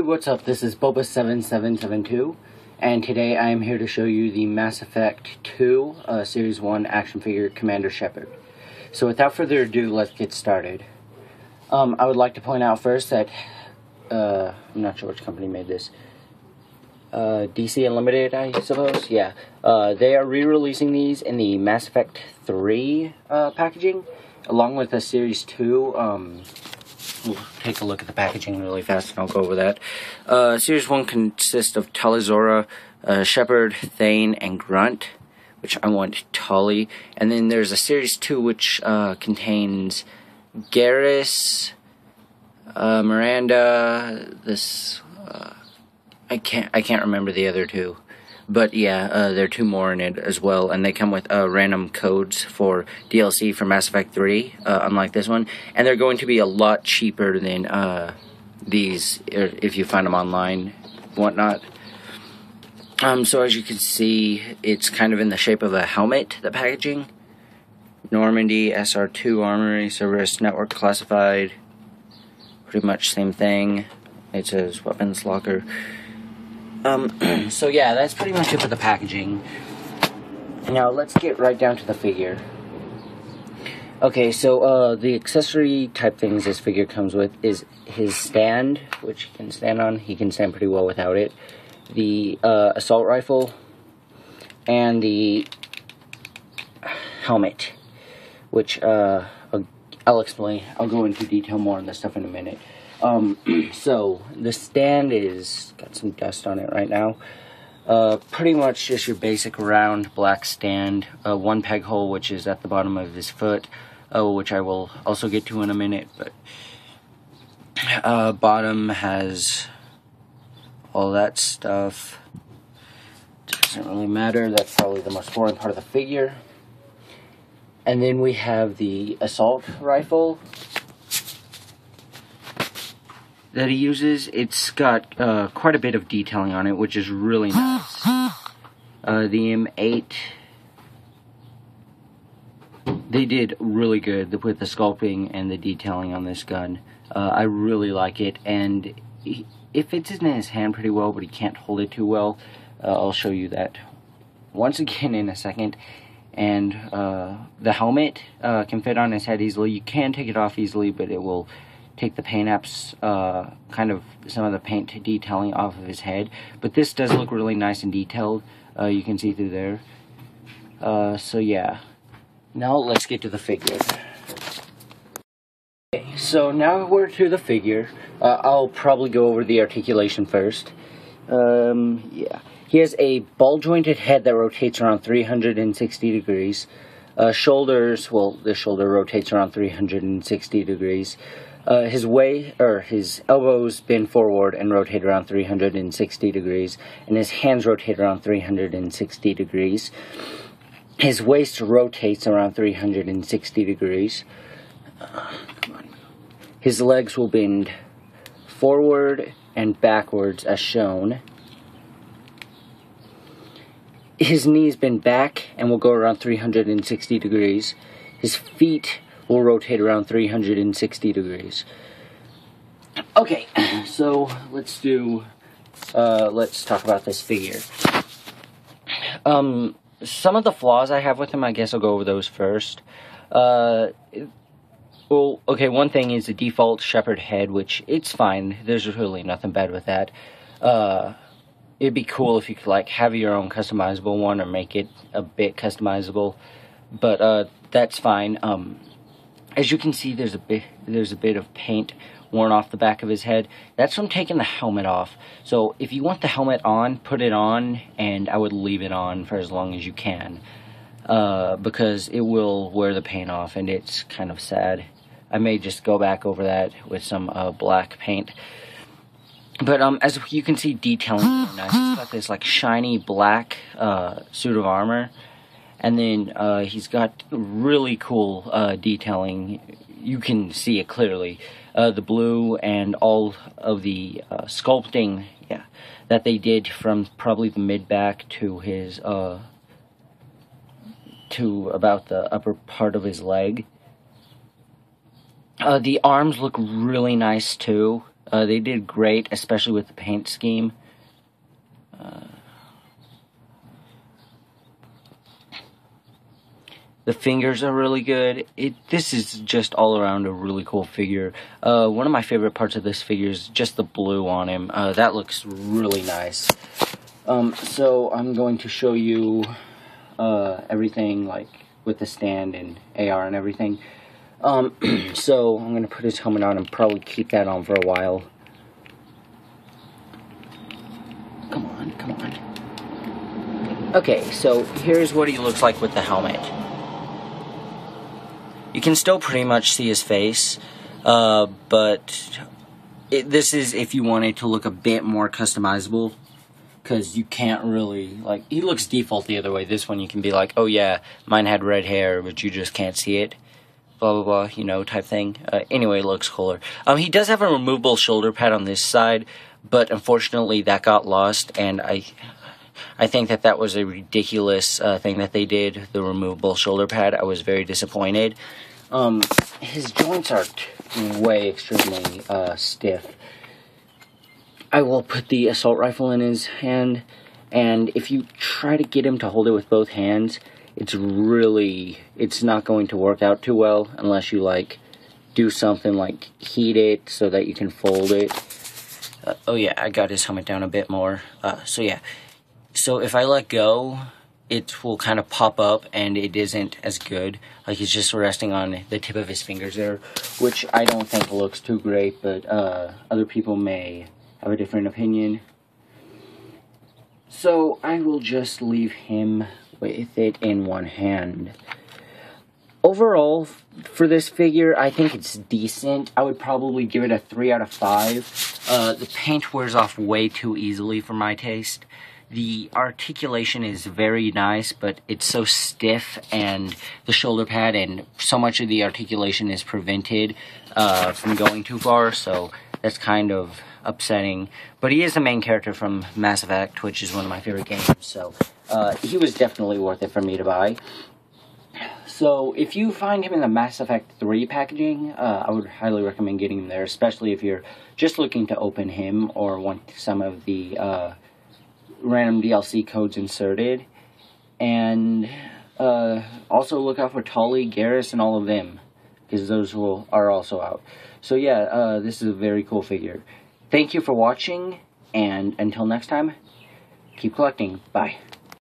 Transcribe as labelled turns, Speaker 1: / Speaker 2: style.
Speaker 1: What's up? This is Boba7772, and today I am here to show you the Mass Effect 2 Series 1 action figure Commander Shepard. So without further ado, let's get started. I would like to point out first that, I'm not sure which company made this, DC Unlimited, I suppose? Yeah. They are re-releasing these in the Mass Effect 3 packaging, along with the Series 2, we'll take a look at the packaging really fast and I'll go over that. Series 1 consists of Talizora, Shepard, Thane, and Grunt, which I want Tully. And then there's a Series 2 which contains Garrus, Miranda, I can't remember the other two. But yeah, there are two more in it as well, and they come with random codes for DLC for Mass Effect 3, unlike this one. And they're going to be a lot cheaper than these, if you find them online, whatnot. So as you can see, it's kind of in the shape of a helmet, the packaging. Normandy, SR2 Armory, Cerberus Network Classified. Pretty much same thing. It says Weapons Locker. So yeah, that's pretty much it for the packaging. Now let's get right down to the figure. Okay, so the accessory type things this figure comes with is his stand, which he can stand on. He can stand pretty well without it. The assault rifle, and the helmet, which I'll explain. I'll go into detail more on this stuff in a minute. So the stand is got some dust on it right now. Pretty much just your basic round black stand. One peg hole, which is at the bottom of his foot, which I will also get to in a minute. But bottom has all that stuff. Doesn't really matter. That's probably the most boring part of the figure. And then we have the assault rifle that he uses. It's got quite a bit of detailing on it, which is really nice. The M8, they did really good with the sculpting and the detailing on this gun. I really like it, and it fits in his hand pretty well, but he can't hold it too well. I'll show you that once again in a second. And the helmet can fit on his head easily. You can take it off easily, but it will take the paint apps, kind of some of the paint detailing off of his head. But this does look really nice and detailed. You can see through there. So yeah. Now let's get to the figure. Okay, so now we're to the figure. I'll probably go over the articulation first. Yeah. He has a ball-jointed head that rotates around 360 degrees. Shoulders, well, the shoulder rotates around 360 degrees. His elbows bend forward and rotate around 360 degrees, and his hands rotate around 360 degrees. His waist rotates around 360 degrees. His legs will bend forward and backwards as shown. His knees bend back and will go around 360 degrees. His feet will rotate around 360 degrees. Okay, so let's talk about this figure. Some of the flaws I have with him, I guess I'll go over those first. Well, okay, one thing is the default Shepard head, which it's fine. There's really nothing bad with that. It'd be cool if you could like have your own customizable one or make it a bit customizable, but that's fine. As you can see, there's a bit of paint worn off the back of his head. That's from taking the helmet off. So if you want the helmet on, put it on, and I would leave it on for as long as you can, because it will wear the paint off, and it's kind of sad. I may just go back over that with some black paint. But as you can see, detailing is nice. He's got this like shiny black suit of armor, and then he's got really cool detailing. You can see it clearly. The blue and all of the sculpting, yeah, that they did from probably the mid back to his to about the upper part of his leg. The arms look really nice too. They did great, especially with the paint scheme. The fingers are really good. This is just all around a really cool figure. One of my favorite parts of this figure is just the blue on him. That looks really nice. So I'm going to show you everything, like with the stand and AR and everything. So I'm going to put his helmet on and probably keep that on for a while. Come on, come on. Okay, so here's what he looks like with the helmet. You can still pretty much see his face, but this is if you want it to look a bit more customizable, because you can't really, like, he looks default the other way. This one you can be like, oh yeah, mine had red hair, but you just can't see it, blah blah blah, you know, type thing. Anyway, it looks cooler. He does have a removable shoulder pad on this side, but unfortunately that got lost, and I think that was a ridiculous thing that they did, the removable shoulder pad. I was very disappointed. His joints are way extremely stiff. I will put the assault rifle in his hand, and if you try to get him to hold it with both hands, it's not going to work out too well unless you, like, do something like heat it so that you can fold it. Oh yeah, I got his helmet down a bit more. So yeah. So if I let go, it will kind of pop up, and it isn't as good. Like, he's just resting on the tip of his fingers there, which I don't think looks too great, but other people may have a different opinion. So I will just leave him with it in one hand. Overall, for this figure, I think it's decent. I would probably give it a 3 out of 5. The paint wears off way too easily for my taste. The articulation is very nice, but it's so stiff, and the shoulder pad and so much of the articulation is prevented from going too far, so that's kind of upsetting. But he is the main character from Mass Effect, which is one of my favorite games, so he was definitely worth it for me to buy. So if you find him in the Mass Effect 3 packaging, I would highly recommend getting him there, especially if you're just looking to open him or want some of the random DLC codes inserted. And also look out for Tali, Garrus, and all of them, because those are also out. So yeah, this is a very cool figure. Thank you for watching, and until next time, keep collecting. Bye.